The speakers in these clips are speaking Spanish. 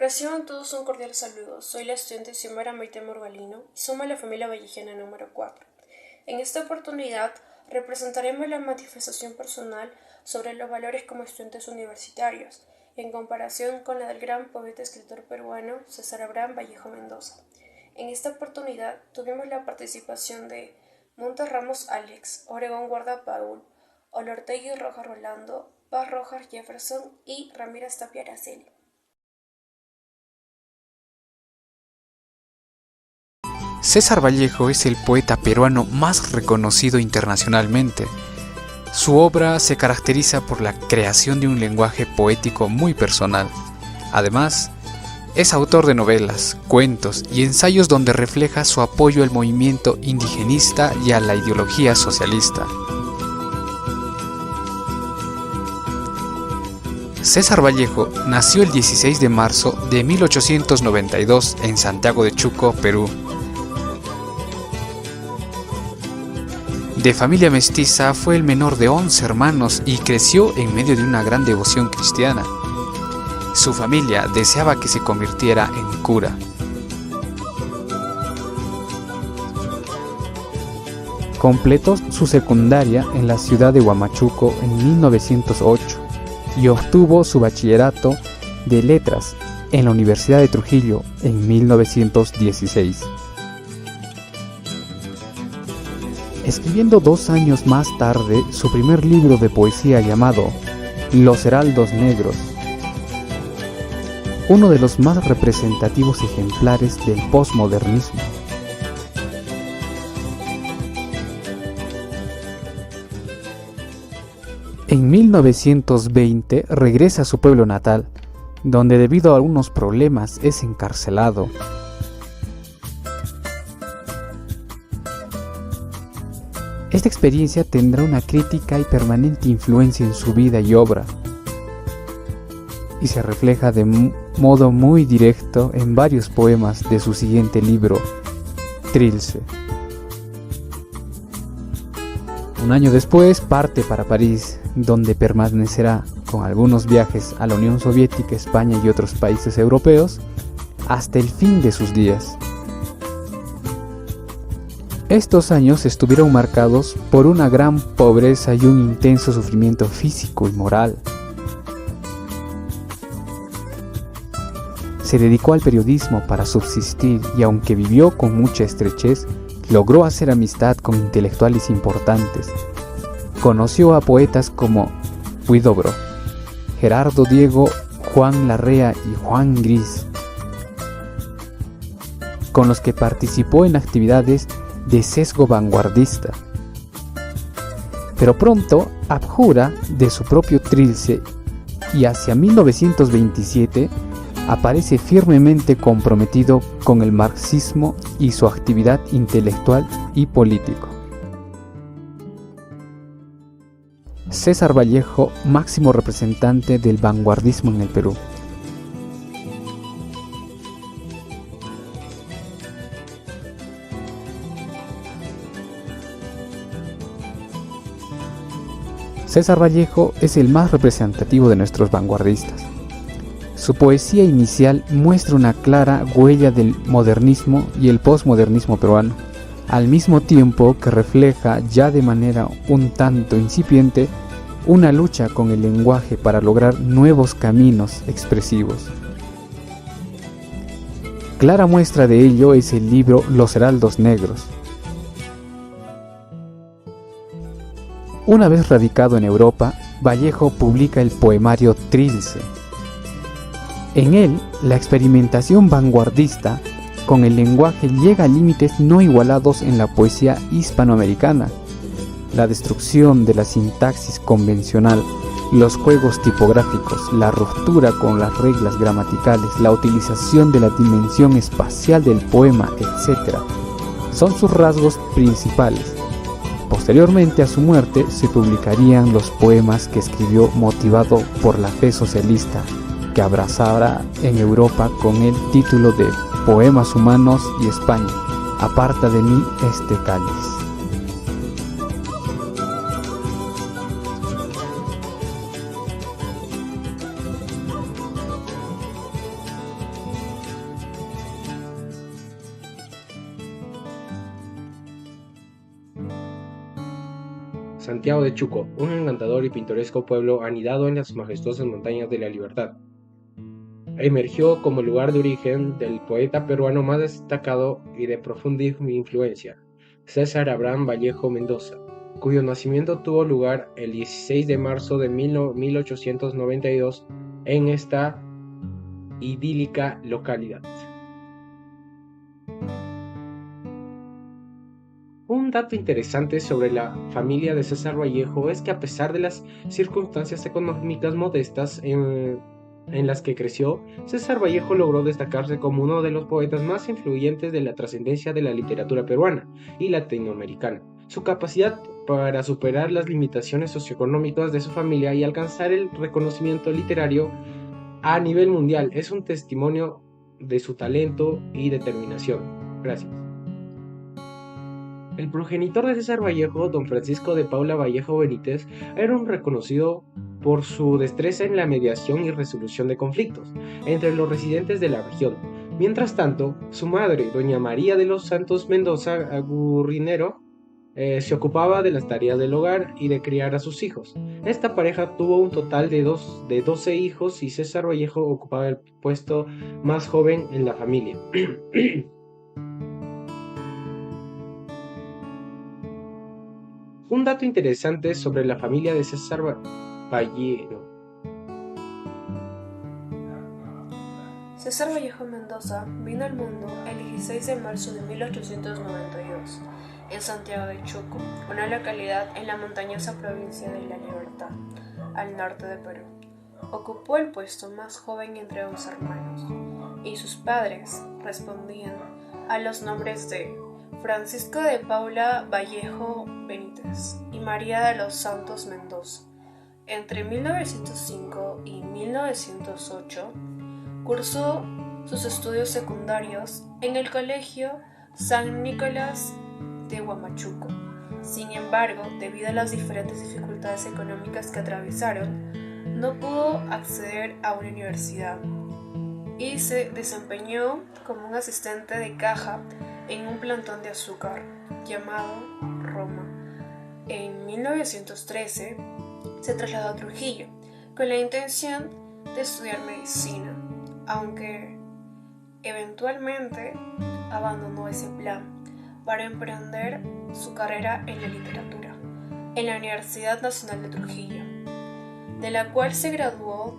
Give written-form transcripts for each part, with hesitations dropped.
Reciban todos un cordial saludo. Soy la estudiante Xiomara Maite Morgalino y somos la familia vallejana número 4. En esta oportunidad representaremos la manifestación personal sobre los valores como estudiantes universitarios, en comparación con la del gran poeta y escritor peruano César Abraham Vallejo Mendoza. En esta oportunidad tuvimos la participación de Montes Ramos Alex, Oregón Guarda Paul, Olortegui Rojas Rolando, Paz Rojas Jefferson y Ramírez Tapia Araceli. César Vallejo es el poeta peruano más reconocido internacionalmente. Su obra se caracteriza por la creación de un lenguaje poético muy personal. Además, es autor de novelas, cuentos y ensayos donde refleja su apoyo al movimiento indigenista y a la ideología socialista. César Vallejo nació el 16 de marzo de 1892 en Santiago de Chuco, Perú. De familia mestiza, fue el menor de 11 hermanos y creció en medio de una gran devoción cristiana. Su familia deseaba que se convirtiera en cura. Completó su secundaria en la ciudad de Huamachuco en 1908 y obtuvo su bachillerato de letras en la Universidad de Trujillo en 1916. Escribiendo 2 años más tarde su primer libro de poesía llamado Los Heraldos Negros, uno de los más representativos ejemplares del posmodernismo. En 1920 regresa a su pueblo natal, donde debido a algunos problemas es encarcelado. Esta experiencia tendrá una crítica y permanente influencia en su vida y obra, y se refleja de modo muy directo en varios poemas de su siguiente libro, Trilce. Un año después parte para París, donde permanecerá con algunos viajes a la Unión Soviética, España y otros países europeos hasta el fin de sus días. Estos años estuvieron marcados por una gran pobreza y un intenso sufrimiento físico y moral. Se dedicó al periodismo para subsistir y aunque vivió con mucha estrechez, logró hacer amistad con intelectuales importantes. Conoció a poetas como Huidobro, Gerardo Diego, Juan Larrea y Juan Gris, con los que participó en actividades de sesgo vanguardista. Pero pronto abjura de su propio Trilce y hacia 1927 aparece firmemente comprometido con el marxismo y su actividad intelectual y político. César Vallejo, máximo representante del vanguardismo en el Perú. César Vallejo es el más representativo de nuestros vanguardistas. Su poesía inicial muestra una clara huella del modernismo y el posmodernismo peruano, al mismo tiempo que refleja ya de manera un tanto incipiente una lucha con el lenguaje para lograr nuevos caminos expresivos. Clara muestra de ello es el libro Los Heraldos Negros. Una vez radicado en Europa, Vallejo publica el poemario Trilce. En él, la experimentación vanguardista con el lenguaje llega a límites no igualados en la poesía hispanoamericana. La destrucción de la sintaxis convencional, los juegos tipográficos, la ruptura con las reglas gramaticales, la utilización de la dimensión espacial del poema, etc., son sus rasgos principales. Posteriormente a su muerte se publicarían los poemas que escribió motivado por la fe socialista, que abrazará en Europa con el título de Poemas Humanos y España, Aparta de mí este cáliz. Santiago de Chuco, un encantador y pintoresco pueblo anidado en las majestuosas montañas de la Libertad. Emergió como lugar de origen del poeta peruano más destacado y de profunda influencia, César Abraham Vallejo Mendoza, cuyo nacimiento tuvo lugar el 16 de marzo de 1892 en esta idílica localidad. Un dato interesante sobre la familia de César Vallejo es que a pesar de las circunstancias económicas modestas en las que creció, César Vallejo logró destacarse como uno de los poetas más influyentes de la trascendencia de la literatura peruana y latinoamericana. Su capacidad para superar las limitaciones socioeconómicas de su familia y alcanzar el reconocimiento literario a nivel mundial es un testimonio de su talento y determinación. Gracias. El progenitor de César Vallejo, don Francisco de Paula Vallejo Benítez, era un reconocido por su destreza en la mediación y resolución de conflictos entre los residentes de la región. Mientras tanto, su madre, doña María de los Santos Mendoza Agurrinero, se ocupaba de las tareas del hogar y de criar a sus hijos. Esta pareja tuvo un total de 12 hijos y César Vallejo ocupaba el puesto más joven en la familia. Un dato interesante sobre la familia de César Vallejo. César Vallejo Mendoza vino al mundo el 16 de marzo de 1892 en Santiago de Chuco, una localidad en la montañosa provincia de La Libertad, al norte de Perú. Ocupó el puesto más joven entre 11 hermanos, y sus padres respondían a los nombres de Francisco de Paula Vallejo Benítez y María de los Santos Mendoza. Entre 1905 y 1908 cursó sus estudios secundarios en el Colegio San Nicolás de Huamachuco. Sin embargo, debido a las diferentes dificultades económicas que atravesaron, no pudo acceder a una universidad y se desempeñó como un asistente de caja en un plantón de azúcar llamado Roma. En 1913 se trasladó a Trujillo con la intención de estudiar medicina, aunque eventualmente abandonó ese plan para emprender su carrera en la literatura en la Universidad Nacional de Trujillo, de la cual se graduó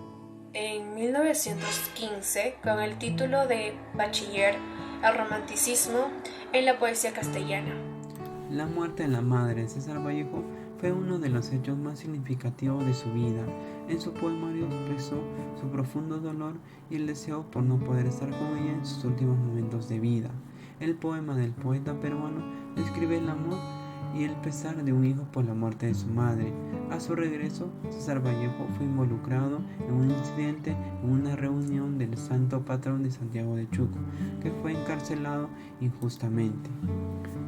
en 1915 con el título de Bachiller al Romanticismo en la poesía castellana. La muerte de la madre de César Vallejo fue uno de los hechos más significativos de su vida. En su poemario expresó su profundo dolor y el deseo por no poder estar con ella en sus últimos momentos de vida. El poema del poeta peruano describe el amor y el pesar de un hijo por la muerte de su madre. A su regreso, César Vallejo fue involucrado en un incidente en una reunión del santo patrón de Santiago de Chuco, que fue encarcelado injustamente.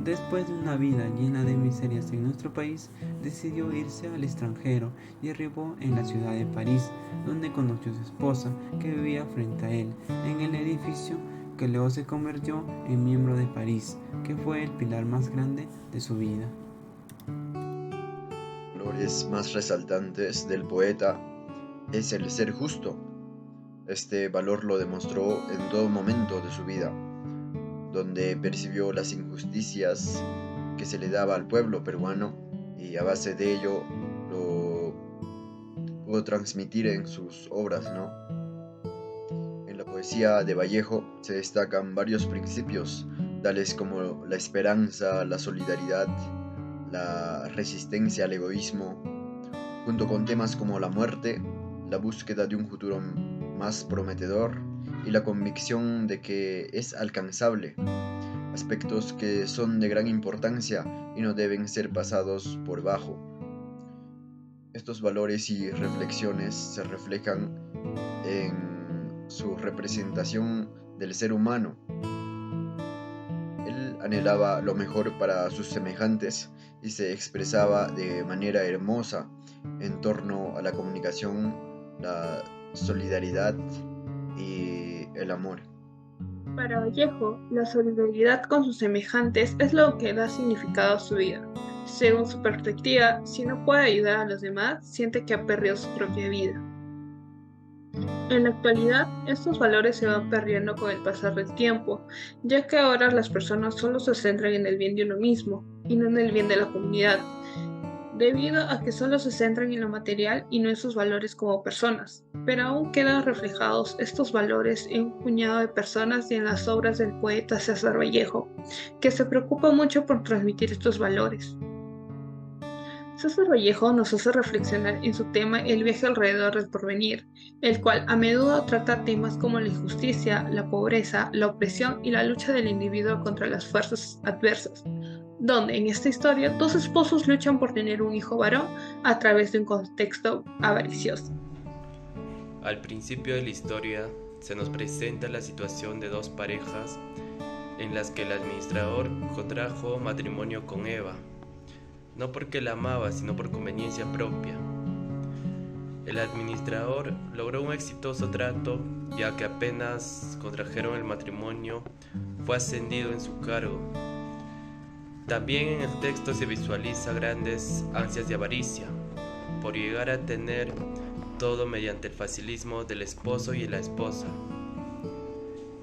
Después de una vida llena de miserias en nuestro país, decidió irse al extranjero y arribó en la ciudad de París, donde conoció a su esposa, que vivía frente a él, en el edificio que luego se convirtió en miembro de París, que fue el pilar más grande de su vida. Los valores más resaltantes del poeta es el ser justo. Este valor lo demostró en todo momento de su vida, donde percibió las injusticias que se le daba al pueblo peruano y a base de ello lo pudo transmitir en sus obras, ¿no? En la poesía de Vallejo se destacan varios principios, tales como la esperanza, la solidaridad, la resistencia al egoísmo, junto con temas como la muerte, la búsqueda de un futuro más prometedor y la convicción de que es alcanzable, aspectos que son de gran importancia y no deben ser pasados por bajo. Estos valores y reflexiones se reflejan en su representación del ser humano. Él anhelaba lo mejor para sus semejantes y se expresaba de manera hermosa en torno a la comunicación, la solidaridad y el amor. Para Vallejo, la solidaridad con sus semejantes es lo que da significado a su vida. Según su perspectiva, si no puede ayudar a los demás, siente que ha perdido su propia vida. En la actualidad, estos valores se van perdiendo con el pasar del tiempo, ya que ahora las personas solo se centran en el bien de uno mismo y no en el bien de la comunidad, debido a que solo se centran en lo material y no en sus valores como personas. Pero aún quedan reflejados estos valores en un puñado de personas y en las obras del poeta César Vallejo, que se preocupa mucho por transmitir estos valores. César Vallejo nos hace reflexionar en su tema El viaje alrededor del porvenir, el cual a menudo trata temas como la injusticia, la pobreza, la opresión y la lucha del individuo contra las fuerzas adversas, donde en esta historia dos esposos luchan por tener un hijo varón a través de un contexto avaricioso. Al principio de la historia se nos presenta la situación de dos parejas en las que el administrador contrajo matrimonio con Eva, no porque la amaba, sino por conveniencia propia. El administrador logró un exitoso trato, ya que apenas contrajeron el matrimonio, fue ascendido en su cargo. También en el texto se visualiza grandes ansias de avaricia, por llegar a tener todo mediante el facilismo del esposo y la esposa.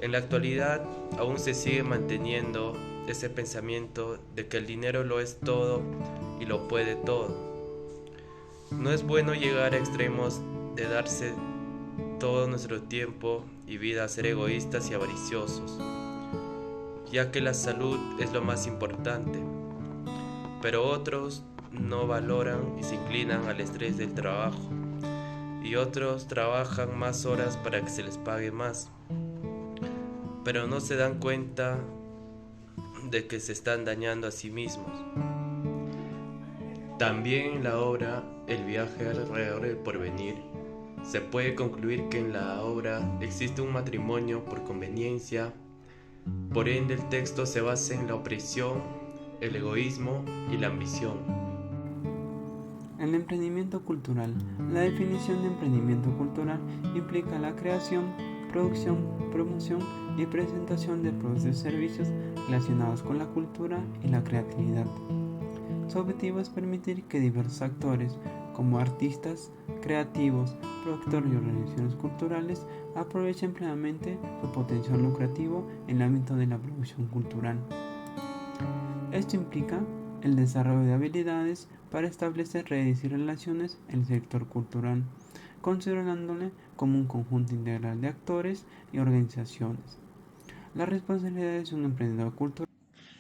En la actualidad aún se sigue manteniendo ese pensamiento de que el dinero lo es todo y lo puede todo. No es bueno llegar a extremos de darse todo nuestro tiempo y vida a ser egoístas y avariciosos, ya que la salud es lo más importante, pero otros no valoran y se inclinan al estrés del trabajo, y otros trabajan más horas para que se les pague más, pero no se dan cuenta de que se están dañando a sí mismos. También en la obra El viaje alrededor del porvenir se puede concluir que en la obra existe un matrimonio por conveniencia, por ende el texto se basa en la opresión, el egoísmo y la ambición. El emprendimiento cultural. La definición de emprendimiento cultural implica la creación, producción, promoción y presentación de productos y servicios relacionados con la cultura y la creatividad. Su objetivo es permitir que diversos actores, como artistas, creativos, productores y organizaciones culturales, aprovechen plenamente su potencial lucrativo en el ámbito de la producción cultural. Esto implica el desarrollo de habilidades para establecer redes y relaciones en el sector cultural, considerándole como un conjunto integral de actores y organizaciones. La responsabilidad de un emprendedor cultural.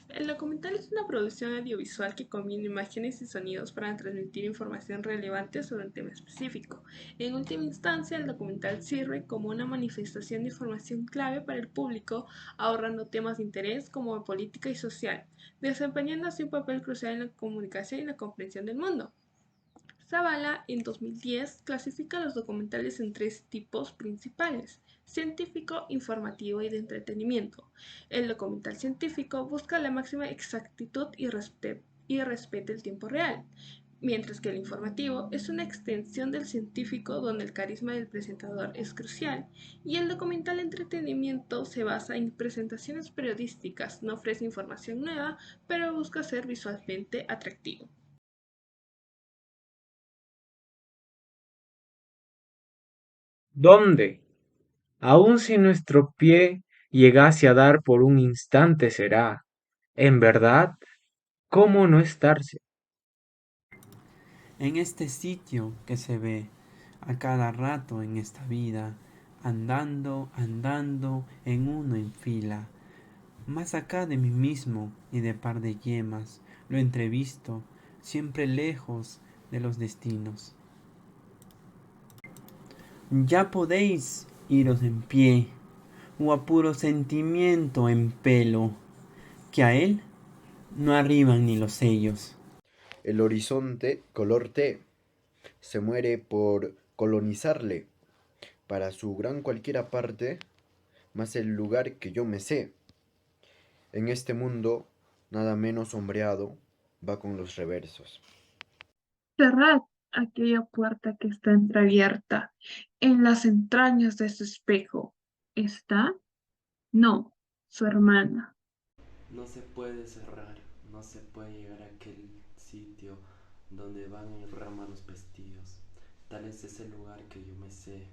El documental es una producción audiovisual que combina imágenes y sonidos para transmitir información relevante sobre un tema específico. En última instancia, el documental sirve como una manifestación de información clave para el público, ahorrando temas de interés como política y social, desempeñando así un papel crucial en la comunicación y la comprensión del mundo. Zavala, en 2010, clasifica los documentales en tres tipos principales: científico, informativo y de entretenimiento. El documental científico busca la máxima exactitud y respeta el tiempo real, mientras que el informativo es una extensión del científico donde el carisma del presentador es crucial, y el documental entretenimiento se basa en presentaciones periodísticas, no ofrece información nueva, pero busca ser visualmente atractivo. ¿Dónde? Aun si nuestro pie llegase a dar por un instante será, en verdad, ¿cómo no estarse? En este sitio que se ve a cada rato en esta vida, andando, andando en uno en fila, más acá de mí mismo y de par de yemas, lo entrevisto, siempre lejos de los destinos. Ya podéis iros en pie, o a puro sentimiento en pelo, que a él no arriban ni los sellos. El horizonte, color té, se muere por colonizarle, para su gran cualquiera parte, más el lugar que yo me sé. En este mundo, nada menos sombreado, va con los reversos. Cerrad aquella puerta que está entreabierta. En las entrañas de su espejo está, no, su hermana. No se puede cerrar, no se puede llegar a aquel sitio donde van en rama los pestillos. Tal es ese lugar que yo me sé,